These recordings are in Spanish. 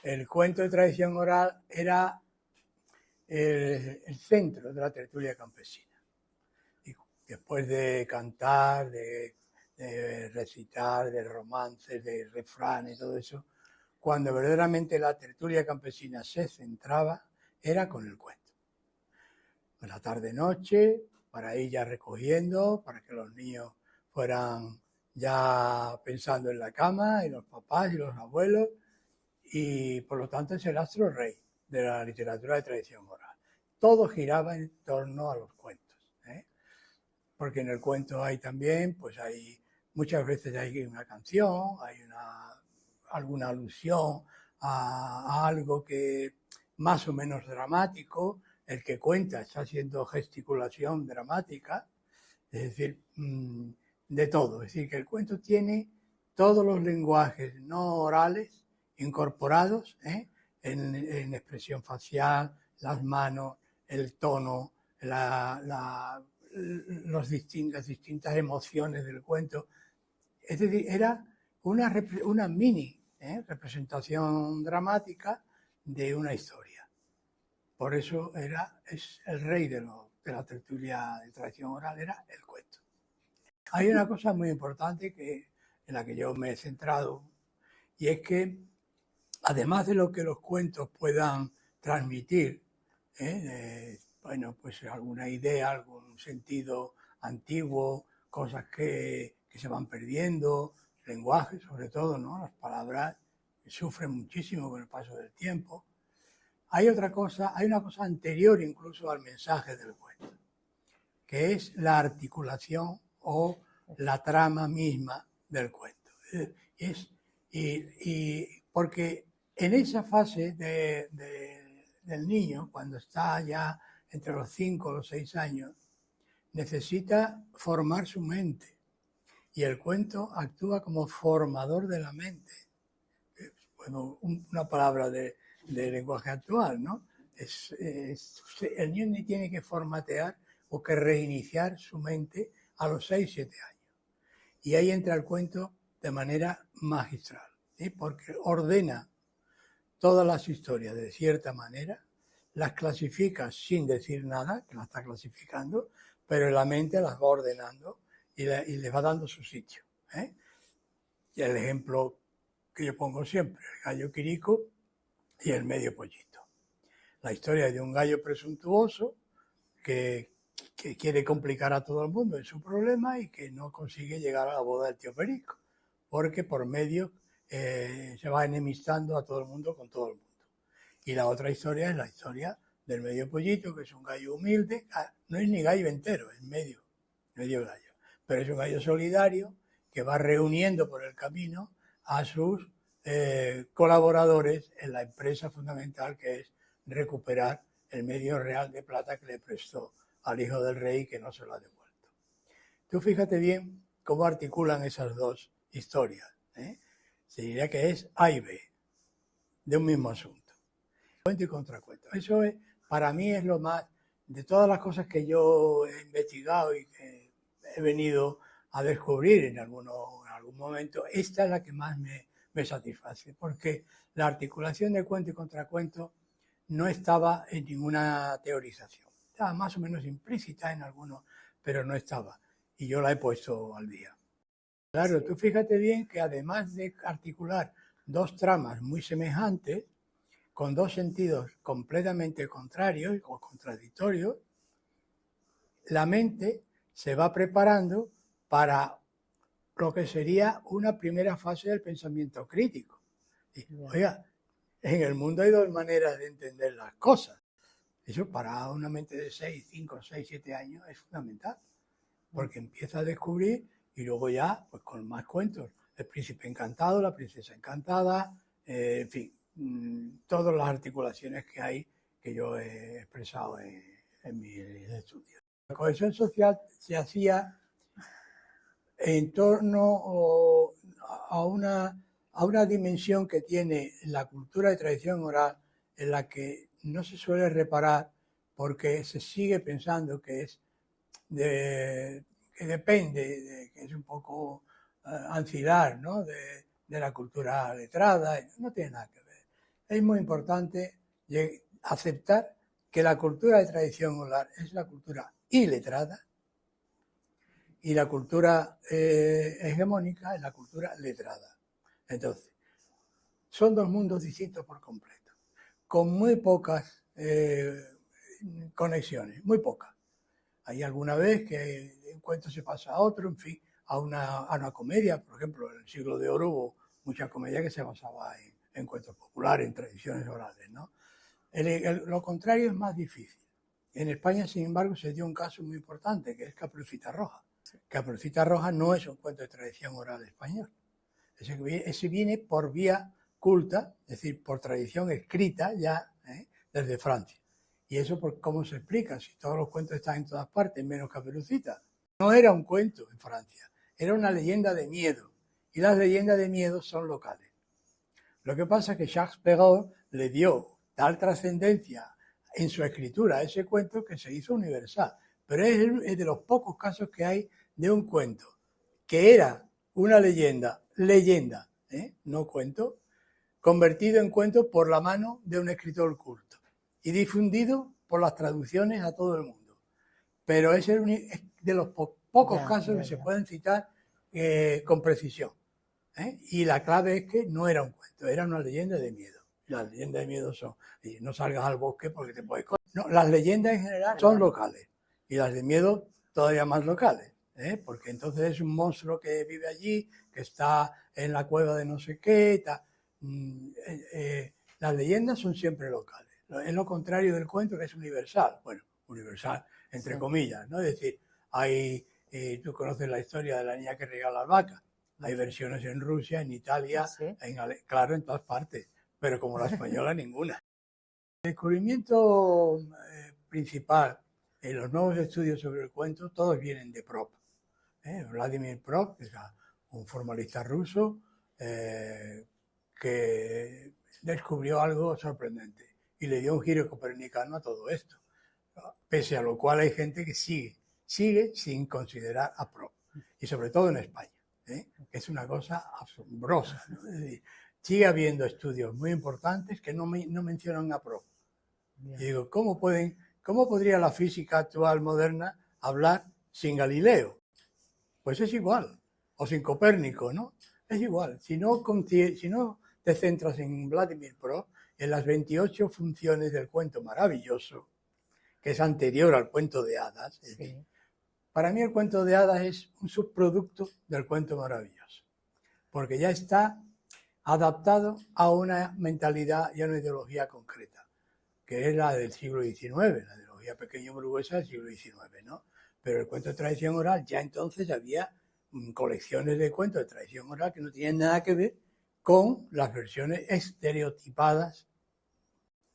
el cuento de tradición oral era el centro de la tertulia campesina. Y después de cantar, de recitar, de romances, de refranes, todo eso, cuando verdaderamente la tertulia campesina se centraba, era con el cuento. En la tarde-noche, para ir ya recogiendo, para que los niños fueran ya pensando en la cama, y los papás y los abuelos, y por lo tanto es el astro rey de la literatura de tradición oral. Todo giraba en torno a los cuentos, ¿eh? Porque en el cuento hay también, pues hay muchas veces hay una canción, hay alguna alusión a algo que más o menos dramático, el que cuenta está haciendo gesticulación dramática, es decir, de todo. Es decir, que el cuento tiene todos los lenguajes no orales incorporados, en expresión facial, las manos, el tono, las distintas emociones del cuento. Es decir, era una mini representación dramática de una historia. Por eso es el rey de la tertulia de tradición oral, era el cuento. Hay una cosa muy importante en la que yo me he centrado, y es que además de lo que los cuentos puedan transmitir, bueno, pues alguna idea, algún sentido antiguo, cosas que se van perdiendo, lenguaje sobre todo, ¿no? Las palabras sufren muchísimo con el paso del tiempo. Hay una cosa anterior incluso al mensaje del cuento, que es la articulación o la trama misma del cuento. Porque en esa fase del niño, cuando está ya entre los 5 o los 6 años, necesita formar su mente, y el cuento actúa como formador de la mente. Bueno, una palabra de lenguaje actual, ¿no? El niño tiene que formatear o que reiniciar su mente a los 6, 7 años. Y ahí entra el cuento de manera magistral, ¿sí? Porque ordena todas las historias de cierta manera, las clasifica sin decir nada, que las está clasificando, pero la mente las va ordenando y les va dando su sitio, ¿eh? Y el ejemplo que yo pongo siempre, el gallo Quirico y el medio pollito. La historia de un gallo presuntuoso que quiere complicar a todo el mundo en su problema y que no consigue llegar a la boda del tío Perico, porque por medio se va enemistando a todo el mundo con todo el mundo. Y la otra historia es la historia del medio pollito, que es un gallo humilde, no es ni gallo entero, es medio gallo, pero es un gallo solidario que va reuniendo por el camino a sus colaboradores en la empresa fundamental, que es recuperar el medio real de plata que le prestó al hijo del rey, que no se lo ha devuelto. Tú fíjate bien cómo articulan esas dos historias, ¿eh? Se diría que es A y B de un mismo asunto. Cuento y contracuento. Eso para mí es lo más, de todas las cosas que yo he investigado y que he venido a descubrir en algún momento, esta es la que más me satisface, porque la articulación de cuento y contracuento no estaba en ninguna teorización. Estaba más o menos implícita en algunos, pero no estaba. Y yo la he puesto al día. Claro, tú fíjate bien que además de articular dos tramas muy semejantes, con dos sentidos completamente contrarios o contradictorios, la mente se va preparando para lo que sería una primera fase del pensamiento crítico. Oiga, en el mundo hay dos maneras de entender las cosas. Eso para una mente de 6, 5, 6, 7 años es fundamental, porque empieza a descubrir y luego ya, pues con más cuentos, el príncipe encantado, la princesa encantada, en fin, todas las articulaciones que hay que yo he expresado en mis estudios. La cohesión social se hacía en torno a una dimensión que tiene la cultura de tradición oral, en la que no se suele reparar porque se sigue pensando que es que depende, que es un poco ancilar, ¿no? de la cultura letrada. No tiene nada que ver. es muy importante aceptar que la cultura de tradición oral es la cultura iletrada y la cultura hegemónica es la cultura letrada. Entonces, son dos mundos distintos por completo, con muy pocas conexiones, muy pocas. Hay alguna vez que un cuento se pasa a otro, en fin, a una comedia. Por ejemplo, en el Siglo de Oro hubo mucha comedia que se basaba en cuentos populares, en tradiciones orales, ¿no? Lo contrario es más difícil. En España, sin embargo, se dio un caso muy importante, que es Caperucita Roja. Caperucita Roja no es un cuento de tradición oral español. Ese viene por vía culta, es decir, por tradición escrita ya desde Francia. ¿Y eso por cómo se explica? Si todos los cuentos están en todas partes, menos Caperucita. No era un cuento en Francia, era una leyenda de miedo. Y las leyendas de miedo son locales. Lo que pasa es que Jacques Perrault le dio tal trascendencia en su escritura a ese cuento que se hizo universal. Pero es de los pocos casos que hay de un cuento que era una leyenda, no cuento, convertido en cuento por la mano de un escritor culto y difundido por las traducciones a todo el mundo. Pero es de los pocos casos que se pueden citar con precisión. Y la clave es que no era un cuento, era una leyenda de miedo. Las leyendas de miedo son, no salgas al bosque porque te puedes comer. No, las leyendas en general son locales y las de miedo todavía más locales, porque entonces es un monstruo que vive allí, que está en la cueva de no sé qué. Las leyendas son siempre locales. Es lo contrario del cuento, que es universal. Bueno, universal entre comillas, ¿no? Es decir, tú conoces la historia de la niña que regala las vacas. Hay versiones en Rusia, en Italia, claro, en todas partes, pero como la española, ninguna. El descubrimiento principal en los nuevos estudios sobre el cuento, todos vienen de Prop. Vladimir Prop, que es un formalista ruso, que descubrió algo sorprendente y le dio un giro copernicano a todo esto. Pese a lo cual hay gente que sigue sin considerar a Prop, y sobre todo en España. Que es una cosa asombrosa, ¿no? Es decir, sigue habiendo estudios muy importantes que no mencionan a Prop. Y digo, ¿cómo podría la física actual moderna hablar sin Galileo? Pues es igual, o sin Copérnico, ¿no? Es igual. Si no te centras en Vladimir Prop, en las 28 funciones del cuento maravilloso, que es anterior al cuento de hadas, para mí el cuento de hadas es un subproducto del cuento maravilloso, porque ya está adaptado a una mentalidad y a una ideología concreta, que es la del siglo XIX, la ideología pequeño-burguesa del siglo XIX, ¿no? Pero el cuento de tradición oral, ya entonces había colecciones de cuentos de tradición oral que no tienen nada que ver con las versiones estereotipadas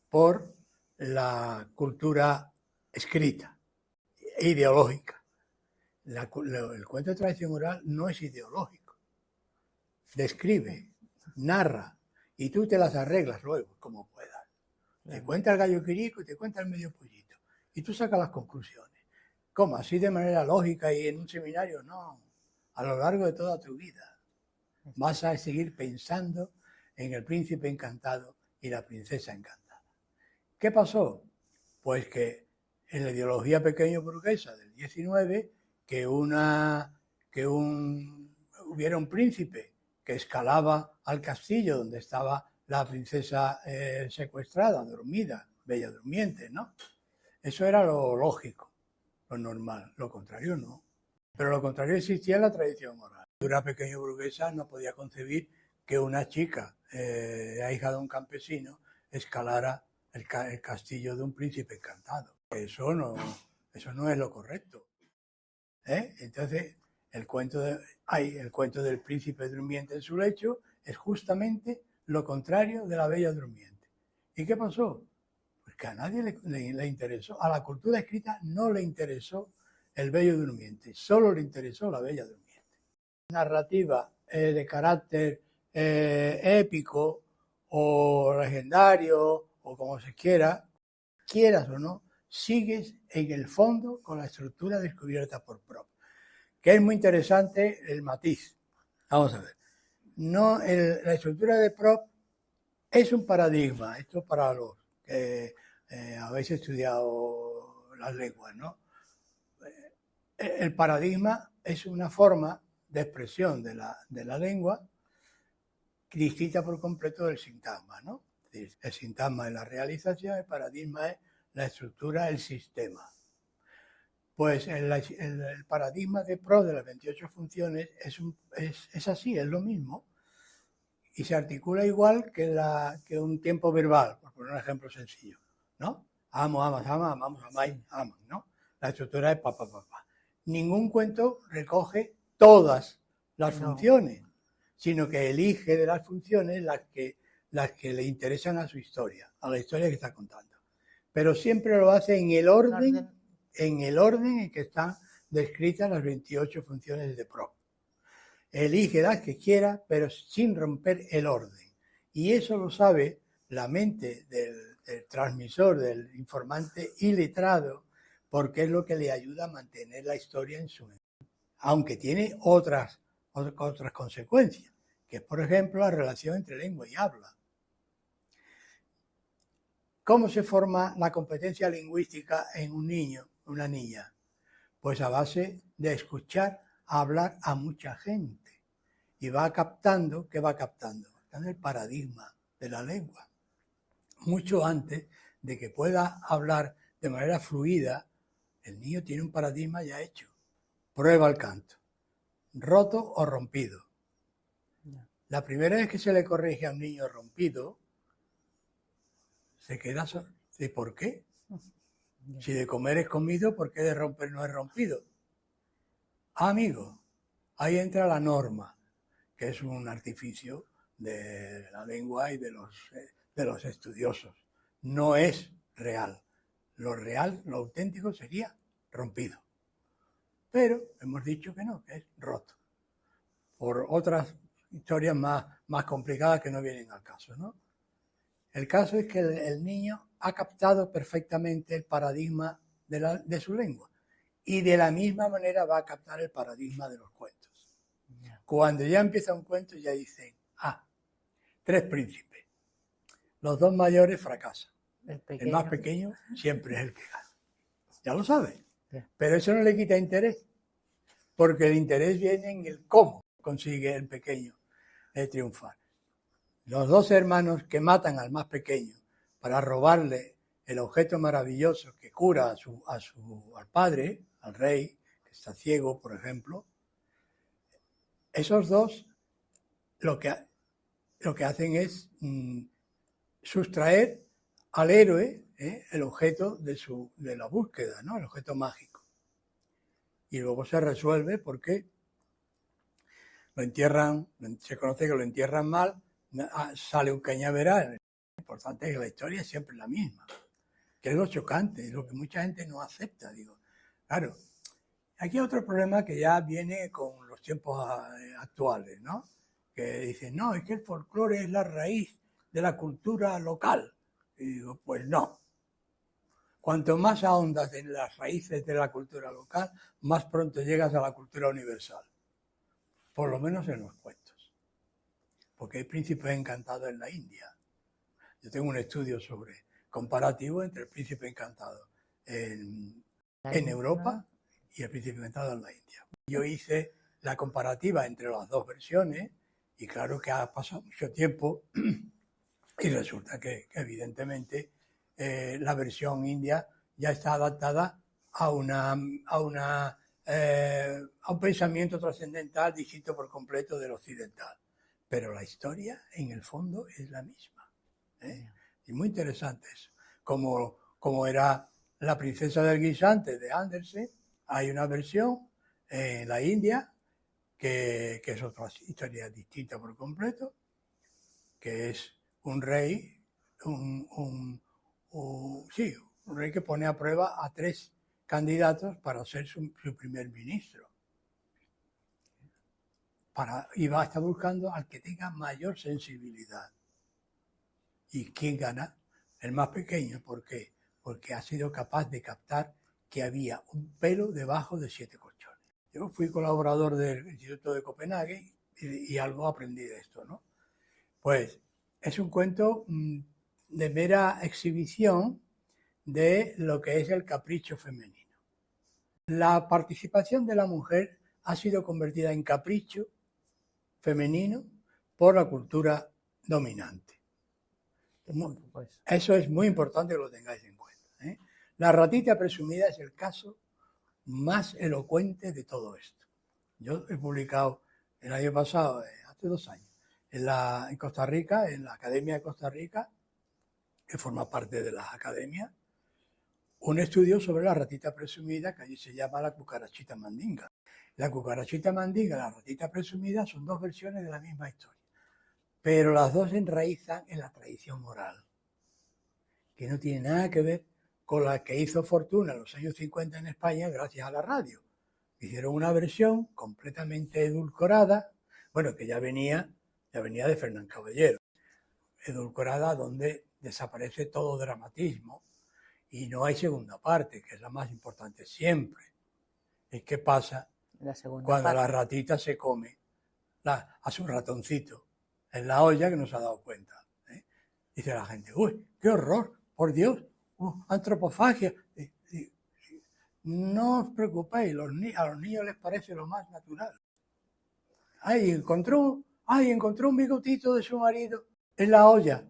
por la cultura escrita e ideológica. El cuento de tradición oral no es ideológico. Describe, narra, y tú te las arreglas luego, como puedas. Te cuenta el gallo quirico y te cuenta el medio pollito. Y tú sacas las conclusiones. ¿Cómo? ¿Así de manera lógica y en un seminario? No. A lo largo de toda tu vida vas a seguir pensando en el príncipe encantado y la princesa encantada. ¿Qué pasó? Pues que en la ideología pequeño burguesa del 19, hubiera un príncipe que escalaba al castillo donde estaba la princesa secuestrada, dormida, bella durmiente, ¿no? Eso era lo lógico, lo normal. Lo contrario no. Pero lo contrario existía en la tradición oral. La cultura pequeño burguesa no podía concebir que una chica, hija de un campesino, escalara el castillo de un príncipe encantado. Eso no es lo correcto. Entonces, el cuento del príncipe durmiente en su lecho es justamente lo contrario de la bella durmiente. ¿Y qué pasó? Pues que a nadie le interesó, a la cultura escrita no le interesó el bello durmiente, solo le interesó la bella durmiente. Narrativa de carácter épico o legendario o como se quiera, quieras o no, sigues en el fondo con la estructura descubierta por Prop, que es muy interesante el matiz. Vamos a ver. La estructura de Prop Es un paradigma, esto para los que habéis estudiado las lenguas, ¿no? El paradigma es una forma de expresión de la lengua distinta por completo del sintagma, ¿no? Es decir, el sintagma es la realización, el paradigma es la estructura, el sistema. Pues el paradigma de Pro de las 28 funciones es así, es lo mismo. Y se articula igual que un tiempo verbal, por poner un ejemplo sencillo, ¿no? Amo, amas, ama, amamos, amáis, aman, ¿no? La estructura es pa, pa, pa, pa. Ningún cuento recoge todas las funciones, sino que elige de las funciones las que le interesan a su historia, a la historia que está contando. Pero siempre lo hace en el orden en que están descritas las 28 funciones de Pro. Elige las que quiera, pero sin romper el orden. Y eso lo sabe la mente del transmisor, del informante iletrado, porque es lo que le ayuda a mantener la historia en su mente. Aunque tiene otras consecuencias, que es, por ejemplo, la relación entre lengua y habla. ¿Cómo se forma la competencia lingüística en un niño, una niña? Pues a base de escuchar hablar a mucha gente. Y va captando, ¿qué va captando? Captando el paradigma de la lengua. Mucho antes de que pueda hablar de manera fluida, el niño tiene un paradigma ya hecho. Prueba el canto. Roto o rompido. La primera vez que se le corrige a un niño rompido, se queda solo. ¿Y por qué? Si de comer es comido, ¿por qué de romper no es rompido? Amigo, ahí entra la norma, que es un artificio de la lengua y de los estudiosos. No es real. Lo real, lo auténtico sería rompido. Pero hemos dicho que no, que es roto. Por otras historias más complicadas que no vienen al caso, ¿no? El caso es que el niño ha captado perfectamente el paradigma de su lengua y de la misma manera va a captar el paradigma de los cuentos. Cuando ya empieza un cuento ya dicen, 3 príncipes. Los 2 mayores fracasan. El más pequeño siempre es el que gana. Ya lo sabe. Pero eso no le quita interés, porque el interés viene en el cómo consigue el pequeño triunfar. Los 2 hermanos que matan al más pequeño para robarle el objeto maravilloso que cura al padre, al rey, que está ciego, por ejemplo, esos 2 lo que hacen es sustraer al héroe el objeto de la búsqueda, ¿no? El objeto mágico. Y luego se resuelve porque lo entierran, se conoce que lo entierran mal, sale un cañaveral. Lo importante es que la historia es siempre la misma, que es lo chocante, es lo que mucha gente no acepta. Digo, claro, aquí hay otro problema que ya viene con los tiempos actuales, ¿no? Que dicen, no, es que el folclore es la raíz de la cultura local. Y digo, pues no. Cuanto más ahondas en las raíces de la cultura local, más pronto llegas a la cultura universal. Por lo menos en los cuentos. Porque hay príncipes encantados en la India. Yo tengo un estudio comparativo entre el príncipe encantado en Europa y el príncipe encantado en la India. Yo hice la comparativa entre las 2 versiones y claro que ha pasado mucho tiempo y resulta que evidentemente la versión india ya está adaptada a un pensamiento trascendental distinto por completo del occidental. Pero la historia, en el fondo, es la misma. Y muy interesante eso. Como era La princesa del guisante de Andersen, hay una versión en la India que es otra historia distinta por completo, que es un rey, un rey que pone a prueba a 3 candidatos para ser su primer ministro. Y va a estar buscando al que tenga mayor sensibilidad. ¿Y quién gana? El más pequeño. ¿Por qué? Porque ha sido capaz de captar que había un pelo debajo de 7 colchones. Yo fui colaborador del Instituto de Copenhague y algo aprendí de esto, ¿no? Pues es un cuento de mera exhibición de lo que es el capricho femenino. La participación de la mujer ha sido convertida en capricho femenino por la cultura dominante. Eso es muy importante que lo tengáis en cuenta, ¿eh? La ratita presumida es el caso más elocuente de todo esto. Yo he publicado el año pasado, hace 2 años, en Costa Rica, en la Academia de Costa Rica, que forma parte de las academias, un estudio sobre la ratita presumida, que allí se llama la cucarachita mandinga. La cucarachita mandinga y la ratita presumida son 2 versiones de la misma historia, pero las 2 se enraizan en la tradición oral, que no tiene nada que ver con la que hizo fortuna en los años 50 en España gracias a la radio. Hicieron una versión completamente edulcorada, bueno, que ya venía de Fernán Caballero, edulcorada, donde desaparece todo dramatismo y no hay segunda parte, que es la más importante siempre. ¿Y qué pasa cuando la ratita se come a su ratoncito en la olla, que no se ha dado cuenta? Dice la gente, uy, qué horror, por Dios, antropofagia. No os preocupéis, a los niños les parece lo más natural. Encontró un bigotito de su marido en la olla.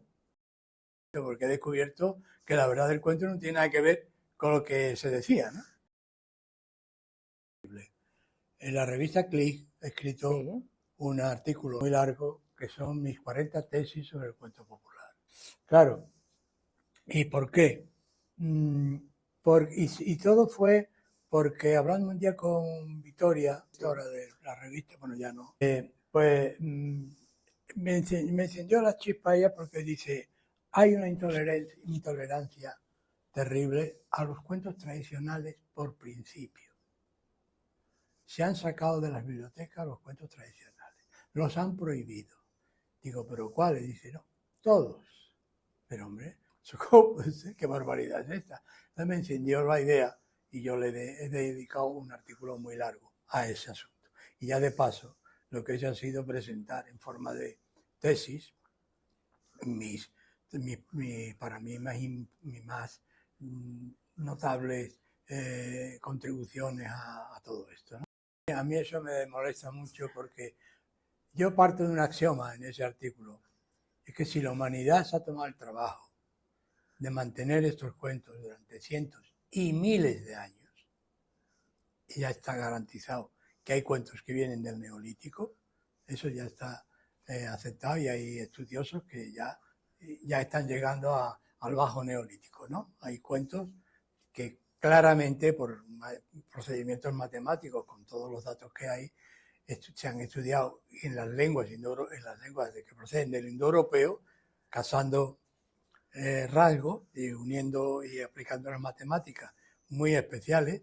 Porque he descubierto que la verdad del cuento no tiene nada que ver con lo que se decía, ¿no? En la revista Click he escrito un artículo muy largo que son mis 40 tesis sobre el cuento popular. Claro. ¿Y por qué? Y todo fue porque hablando un día con Victoria, editora de la revista, bueno, ya no, pues me encendió la chispa ella porque dice, hay una intolerancia terrible a los cuentos tradicionales por principio. Se han sacado de las bibliotecas los cuentos tradicionales, los han prohibido. Digo, ¿pero cuáles? Dice, no, todos. Pero hombre, ¿qué barbaridad es esta? Entonces me encendió la idea y yo le he dedicado un artículo muy largo a ese asunto. Y ya de paso, lo que he hecho ha sido presentar en forma de tesis para mí mis más notables contribuciones a todo esto, ¿no? A mí eso me molesta mucho porque yo parto de un axioma en ese artículo, es que si la humanidad se ha tomado el trabajo de mantener estos cuentos durante cientos y miles de años, y ya está garantizado que hay cuentos que vienen del Neolítico, eso ya está aceptado y hay estudiosos que ya están llegando al Bajo Neolítico, ¿no? Hay cuentos que claramente por procedimientos matemáticos, con todos los datos que hay, se han estudiado en las lenguas que proceden del indoeuropeo, cazando rasgos y uniendo y aplicando las matemáticas muy especiales,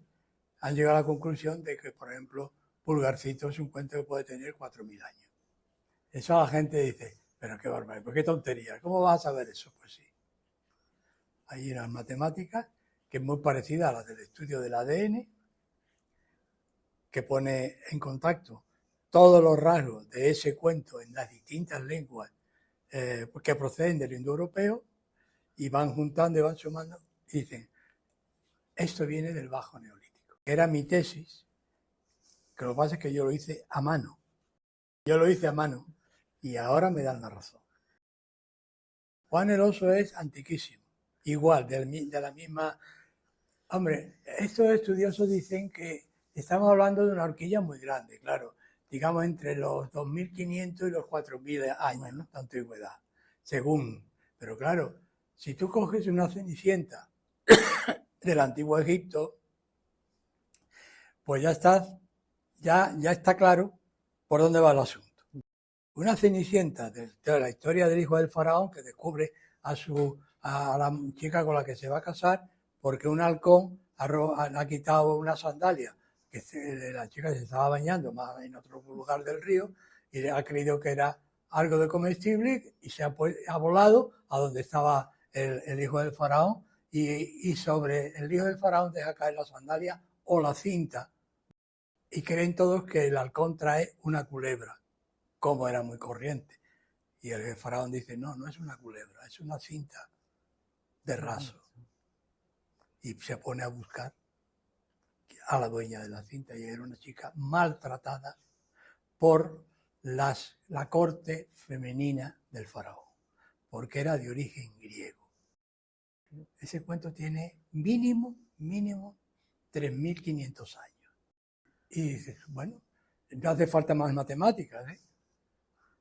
han llegado a la conclusión de que, por ejemplo, Pulgarcito es un cuento que puede tener 4.000 años. Eso la gente dice, pero qué barbaridad, pues qué tontería, ¿cómo vas a saber eso? Pues sí. Hay unas matemáticas que es muy parecida a las del estudio del ADN, que pone en contacto todos los rasgos de ese cuento en las distintas lenguas que proceden del indoeuropeo y van juntando y van sumando y dicen, esto viene del Bajo Neolítico. Era mi tesis, que lo que pasa es que yo lo hice a mano. Yo lo hice a mano y ahora me dan la razón. Juan el Oso es antiquísimo, igual, de la misma... Hombre, estos estudiosos dicen que estamos hablando de una horquilla muy grande, claro, digamos entre los 2.500 y los 4.000 años, ¿no? De antigüedad, según. Pero claro, si tú coges una cenicienta del antiguo Egipto, pues ya está claro por dónde va el asunto. Una cenicienta de la historia del hijo del faraón que descubre a la chica con la que se va a casar porque un halcón ha quitado una sandalia que la chica se estaba bañando más en otro lugar del río y ha creído que era algo de comestible y se ha volado a donde estaba el hijo del faraón y sobre el hijo del faraón deja caer la sandalia o la cinta y creen todos que el halcón trae una culebra, como era muy corriente. Y el faraón dice, no, no es una culebra, es una cinta de raso. Y se pone a buscar a la dueña de la cinta, y era una chica maltratada por la corte femenina del faraón, porque era de origen griego. Ese cuento tiene mínimo 3.500 años. Y dices, bueno, no hace falta más matemáticas, ¿eh?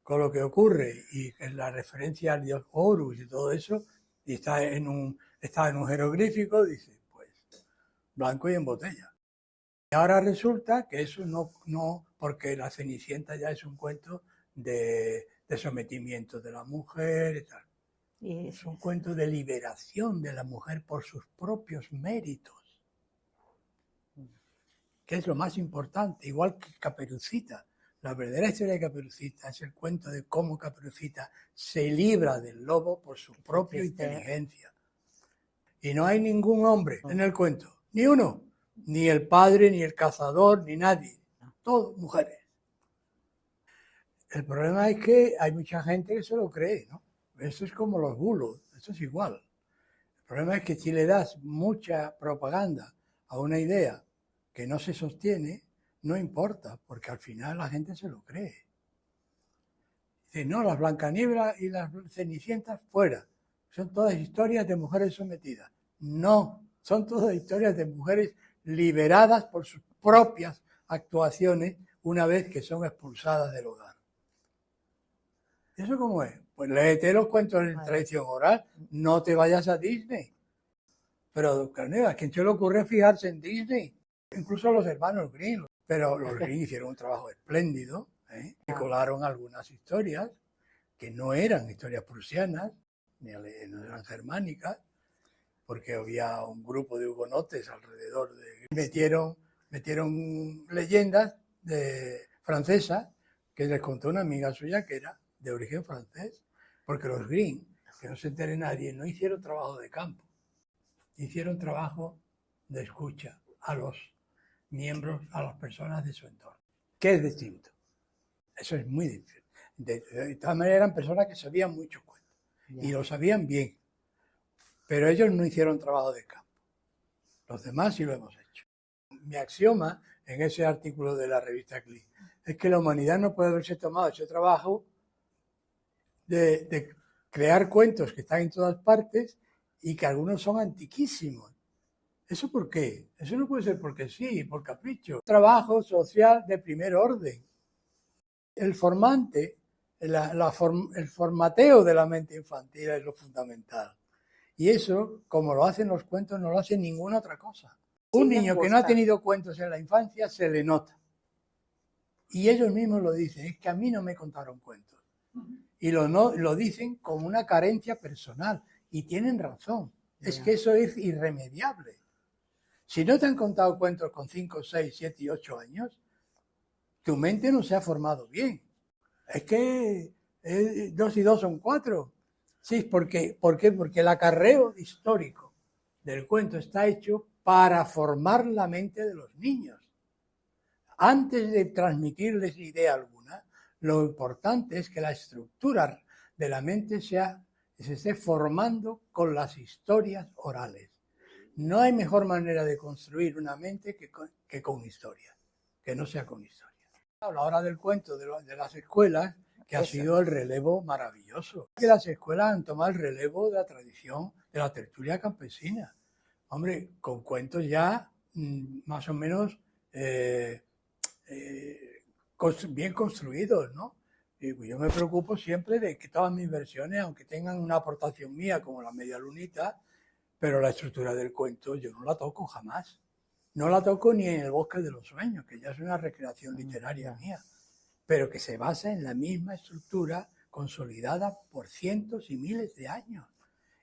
Con lo que ocurre, y la referencia al dios Horus y todo eso, y está en un jeroglífico, dice, pues, blanco y en botella. Y ahora resulta que eso no, porque la Cenicienta ya es un cuento de sometimiento de la mujer y tal. Es un cuento de liberación de la mujer por sus propios méritos, que es lo más importante, igual que Caperucita. La verdadera historia de Caperucita es el cuento de cómo Caperucita se libra del lobo por su propia inteligencia. Y no hay ningún hombre en el cuento, ni uno, ni el padre, ni el cazador, ni nadie, todos mujeres. El problema es que hay mucha gente que se lo cree, ¿no? Eso es como los bulos, eso es igual. El problema es que si le das mucha propaganda a una idea que no se sostiene, no importa, porque al final la gente se lo cree. Dice, no, las Blancanieves y las Cenicientas fuera. Son todas historias de mujeres sometidas. No, son todas historias de mujeres liberadas por sus propias actuaciones una vez que son expulsadas del hogar. ¿Y eso cómo es? Pues léete los cuentos en tradición oral, no te vayas a Disney. Pero, ¿a quién se le ocurre fijarse en Disney? Incluso los hermanos Grimm. Pero los Grimm hicieron un trabajo espléndido, y colaron algunas historias que no eran historias prusianas, ni no eran germánicas, porque había un grupo de hugonotes alrededor de... Metieron leyendas francesas que les contó una amiga suya que era de origen francés, porque los Grimm, que no se entere nadie, no hicieron trabajo de campo, hicieron trabajo de escucha a los miembros, a las personas de su entorno, que es distinto. Eso es muy difícil. De todas maneras eran personas que sabían mucho cuentos y lo sabían bien, pero ellos no hicieron trabajo de campo. Los demás sí lo hemos hecho. Mi axioma en ese artículo de la revista CLI es que la humanidad no puede haberse tomado ese trabajo de crear cuentos que están en todas partes y que algunos son antiquísimos. ¿Eso por qué? Eso no puede ser porque sí, por capricho. Trabajo social de primer orden. El formante, el formateo de la mente infantil es lo fundamental. Y eso, como lo hacen los cuentos, no lo hace ninguna otra cosa. Un niño que no ha tenido cuentos en la infancia se le nota. Y ellos mismos lo dicen, es que a mí no me contaron cuentos. Y lo dicen como una carencia personal. Y tienen razón. Es que eso es irremediable. Si no te han contado cuentos con 5, 6, 7 y 8 años, tu mente no se ha formado bien. Es que 2 y 2 son 4. Sí, ¿por qué? Porque el acarreo histórico del cuento está hecho para formar la mente de los niños. Antes de transmitirles idea alguna, lo importante es que la estructura de la mente se esté formando con las historias orales. No hay mejor manera de construir una mente que con historias, que no sea con historias. A la hora del cuento de las escuelas, que ha sido el relevo maravilloso. Que las escuelas han tomado el relevo de la tradición de la tertulia campesina. Hombre, con cuentos ya más o menos bien construidos, ¿no? Y yo me preocupo siempre de que todas mis versiones, aunque tengan una aportación mía como la media lunita, pero la estructura del cuento yo no la toco jamás. No la toco ni en El bosque de los sueños, que ya es una recreación literaria mía, pero que se basa en la misma estructura consolidada por cientos y miles de años.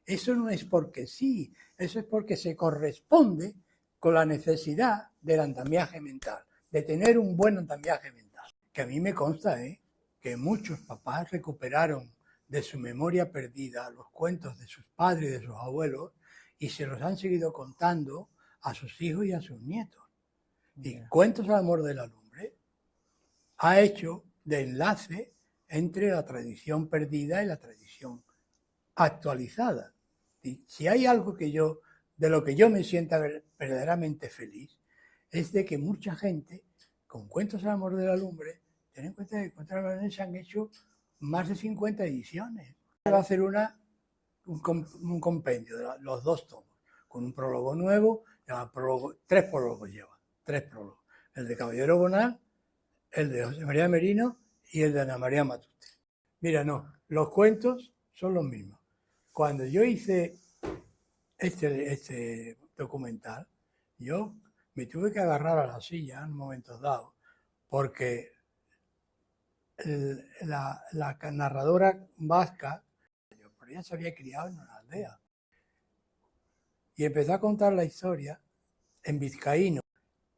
Eso no es porque sí, eso es porque se corresponde con la necesidad del andamiaje mental, de tener un buen andamiaje mental. Que a mí me consta que muchos papás recuperaron de su memoria perdida los cuentos de sus padres y de sus abuelos y se los han seguido contando a sus hijos y a sus nietos. Y Cuentos al amor de la lumbre ha hecho de enlace entre la tradición perdida y la tradición actualizada. Si hay algo de lo que yo me sienta verdaderamente feliz, es de que mucha gente, con Cuentos al amor de la lumbre, ten en cuenta que Cuentos al amor de la lumbre se han hecho más de 50 ediciones. Va a hacer un compendio de los 2 tomos, con un prólogo nuevo, tres prólogos lleva, 3 prólogos. El de Caballero Bonal, el de José María Merino y el de Ana María Matute. Mira, no, los cuentos son los mismos. Cuando yo hice este documental, yo me tuve que agarrar a la silla en momentos dados, porque la narradora vasca, pero ella se había criado en una aldea, y empezó a contar la historia en vizcaíno,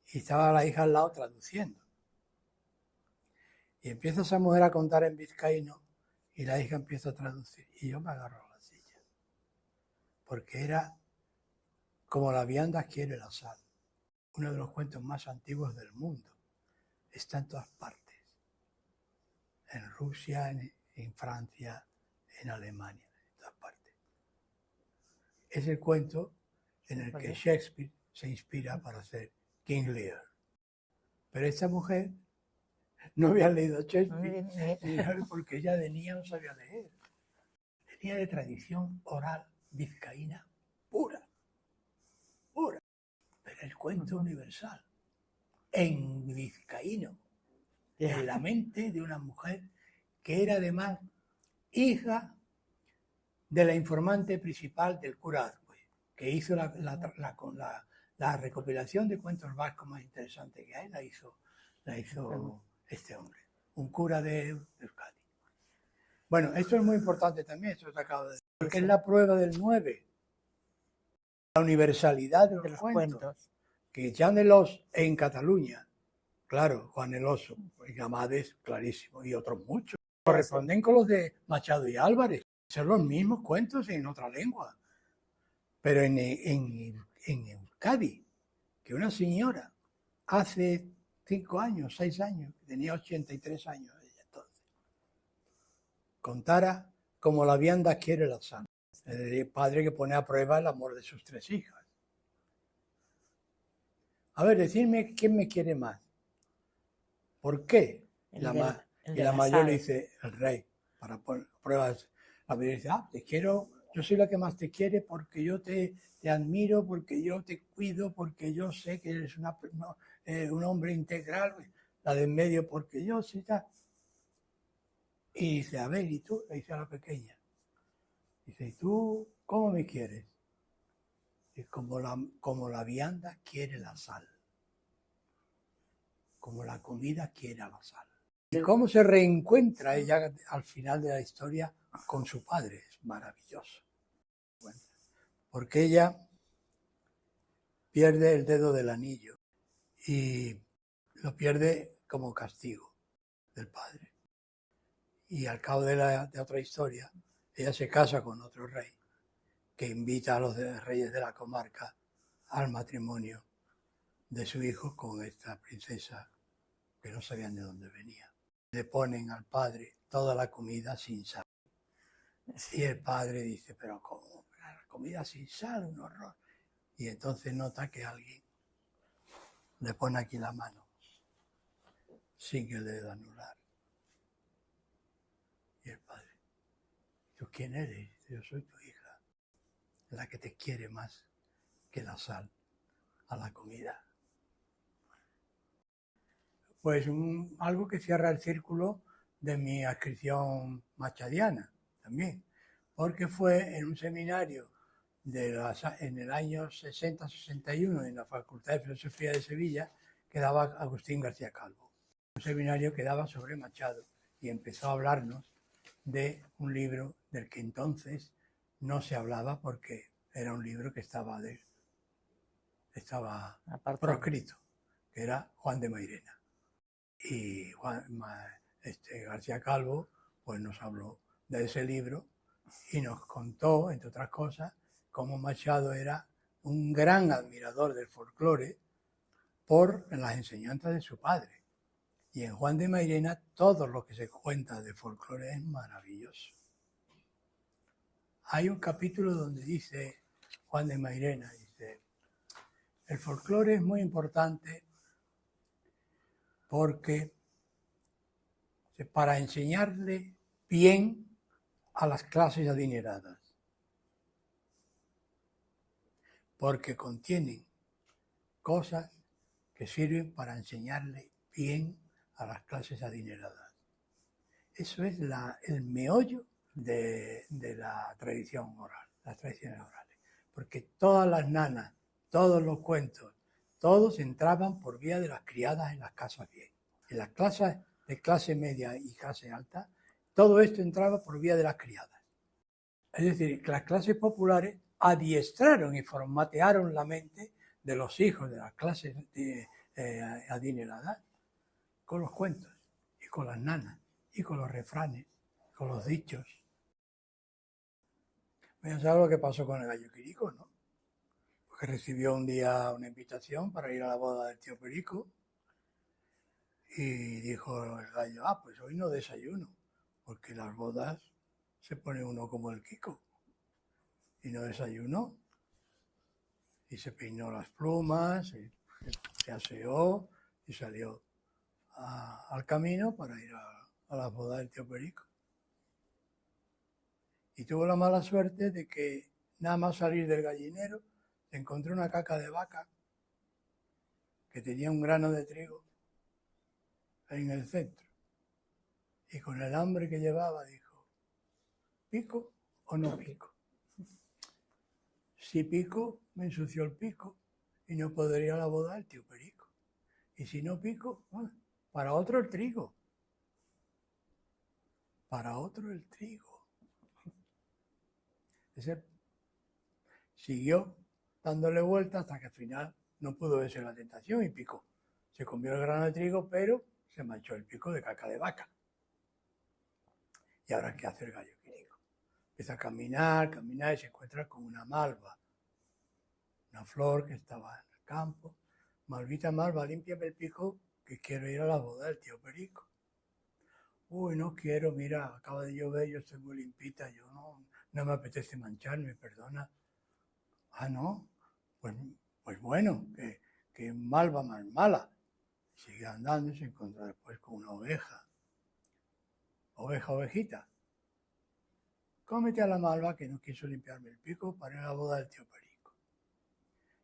y estaba la hija al lado traduciendo. Y empieza esa mujer a contar en vizcaíno, y la hija empieza a traducir, y yo me agarro a la silla, porque era Como la vianda quiere la sal, uno de los cuentos más antiguos del mundo. Está en todas partes, en Rusia, en Francia, en Alemania, en todas partes. Es el cuento en el que Shakespeare se inspira para hacer King Lear. Pero esta mujer no había leído Shakespeare porque ella de niña no sabía leer. Tenía de tradición oral vizcaína pura. Pero el cuento universal, en vizcaíno, en la mente de una mujer que era además hija de la informante principal del cura Azcue, que hizo la recopilación de cuentos vascos más interesante que hay, la hizo este hombre, un cura de Euskadi. Bueno, esto es muy importante también, esto se acaba de decir, porque es la prueba del 9, la universalidad de los cuentos. Que Jean Elos en Cataluña, claro, Juan el Oso, Gamades, clarísimo, y otros muchos, corresponden con los de Machado y Álvarez. Son los mismos cuentos en otra lengua. Pero en Euskadi, que una señora hace 5 años, 6 años, tenía 83 años ella entonces, contara como la vianda quiere la sal. El padre que pone a prueba el amor de sus 3 hijas. A ver, decidme quién me quiere más. ¿Por qué? Y la mayor le dice, el rey, para poner pruebas. La mayor dice, te quiero, yo soy la que más te quiere porque yo te admiro, porque yo te cuido, porque yo sé que eres un hombre integral. La de en medio, porque yo sé. Y dice, a ver, ¿y tú? Le dice a la pequeña. Dice, ¿y tú cómo me quieres? Y como la vianda quiere la sal. Como la comida quiere la sal. Y cómo se reencuentra ella al final de la historia con su padre. Es maravilloso. Bueno, porque ella pierde el dedo del anillo y lo pierde como castigo del padre. Y al cabo de otra historia, ella se casa con otro rey que invita a los reyes de la comarca al matrimonio de su hijo con esta princesa que no sabían de dónde venía. Le ponen al padre toda la comida sin sal. Y el padre dice, pero ¿cómo? La comida sin sal, un horror. Y entonces nota que alguien le pone aquí la mano sin el dedo anular. Y el padre, ¿tú quién eres? Yo soy tu hija, la que te quiere más que la sal a la comida. Pues algo que cierra el círculo de mi adscripción machadiana también, porque fue en un seminario en el año 60-61 en la Facultad de Filosofía de Sevilla que daba Agustín García Calvo. Un seminario que daba sobre Machado y empezó a hablarnos de un libro del que entonces no se hablaba porque era un libro que estaba proscrito, que era Juan de Mairena. Y García Calvo pues nos habló de ese libro y nos contó, entre otras cosas, cómo Machado era un gran admirador del folclore por las enseñanzas de su padre. Y en Juan de Mairena todo lo que se cuenta de folclore es maravilloso. Hay un capítulo donde dice Juan de Mairena, dice, el folclore es muy importante porque para enseñarle bien a las clases adineradas, porque contienen cosas que sirven para enseñarle bien a las clases adineradas. Eso es el meollo de la tradición oral, las tradiciones orales, porque todas las nanas, todos los cuentos, todos entraban por vía de las criadas en las casas bien. En las clases de clase media y clase alta, todo esto entraba por vía de las criadas. Es decir, que las clases populares adiestraron y formatearon la mente de los hijos de las clases adineradas con los cuentos y con las nanas y con los refranes, con los dichos. Ya sabes lo que pasó con el gallo Quirico, ¿no? Porque recibió un día una invitación para ir a la boda del tío Perico y dijo el gallo, pues hoy no desayuno, porque las bodas se pone uno como el Kiko. Y no desayunó. Y se peinó las plumas, se aseó y salió al camino para ir a la boda del tío Perico. Y tuvo la mala suerte de que nada más salir del gallinero encontró una caca de vaca que tenía un grano de trigo en el centro. Y con el hambre que llevaba dijo, ¿pico o no pico? Si pico, me ensució el pico y no podría ir a la boda del tío Perico. Y si no pico, bueno, para otro el trigo. Para otro el trigo. Ese siguió dándole vueltas hasta que al final no pudo vencer la tentación y picó. Se comió el grano de trigo, pero se manchó el pico de caca de vaca. ¿Y ahora qué hace el gallo Quirico? Empieza a caminar y se encuentra con una malva. Una flor que estaba en el campo. Malvita, malva, límpiame el pico que quiero ir a la boda del tío Perico. Uy, no quiero, mira, acaba de llover, yo estoy muy limpita, yo no me apetece mancharme, perdona. No, pues bueno, que malva más mala. Sigue andando y se encuentra después con una oveja. Ovejita. Cómete a la malva que no quiso limpiarme el pico para ir a la boda del tío Perico.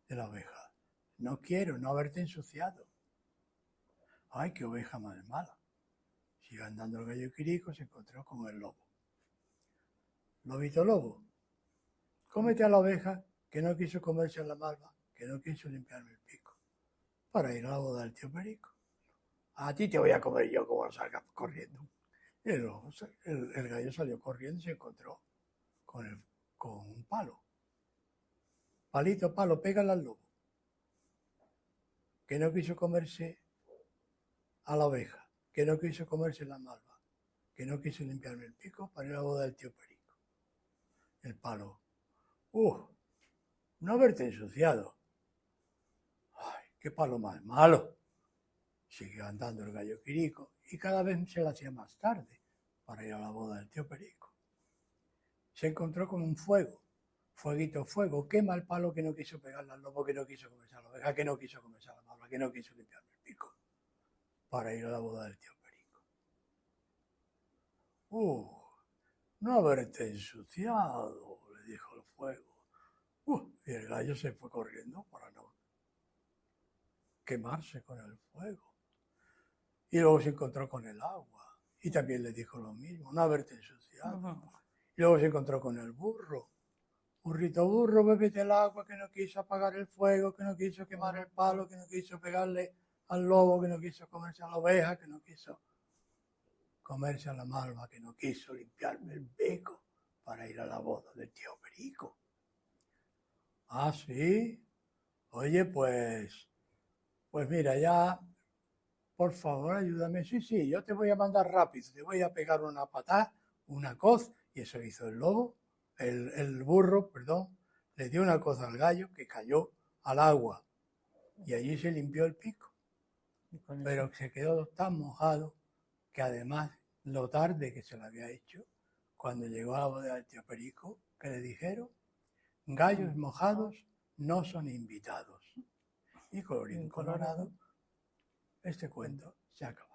De la oveja. No quiero no haberte ensuciado. Ay, qué oveja más mala. Sigue andando el gallo Quirico, se encontró con el lobo. Lobito lobo, cómete a la oveja que no quiso comerse a la malva, que no quiso limpiarme el pico, para ir a la boda del tío Perico. A ti te voy a comer yo como salgas corriendo. Y el gallo salió corriendo y se encontró con un palo. Palito, palo, pégale al lobo, que no quiso comerse a la oveja, que no quiso comerse la malva, que no quiso limpiarme el pico para ir a la boda del tío Perico. El palo, no haberte ensuciado. Ay, qué palo más malo. Siguió andando el gallo Quirico y cada vez se le hacía más tarde para ir a la boda del tío Perico. Se encontró con un fuego. Fueguito, fuego, quema el palo que no quiso pegarle al lobo, que no quiso comerse a la oveja, que no quiso comerse a la malva, que no quiso limpiarme el pico para ir a la boda del tío Perico. No haberte ensuciado, le dijo el fuego. Y el gallo se fue corriendo para no quemarse con el fuego. Y luego se encontró con el agua y también le dijo lo mismo, no haberte ensuciado. Y luego se encontró con el burro. Burrito burro, bébete el agua, que no quiso apagar el fuego, que no quiso quemar el palo, que no quiso pegarle al lobo, que no quiso comerse a la oveja, que no quiso comerse a la malva, que no quiso limpiarme el pico para ir a la boda del tío Perico. Ah, sí. Oye, pues mira, ya, por favor, ayúdame. Sí, yo te voy a mandar rápido, te voy a pegar una patada, una coz, y eso hizo el lobo, el burro, perdón, le dio una coz al gallo que cayó al agua y allí se limpió el pico. pero se quedó tan mojado que además, lo tarde que se lo había hecho, cuando llegó a la boda del tío Perico, que le dijeron, gallos mojados no son invitados. Y colorín colorado, este cuento se acaba.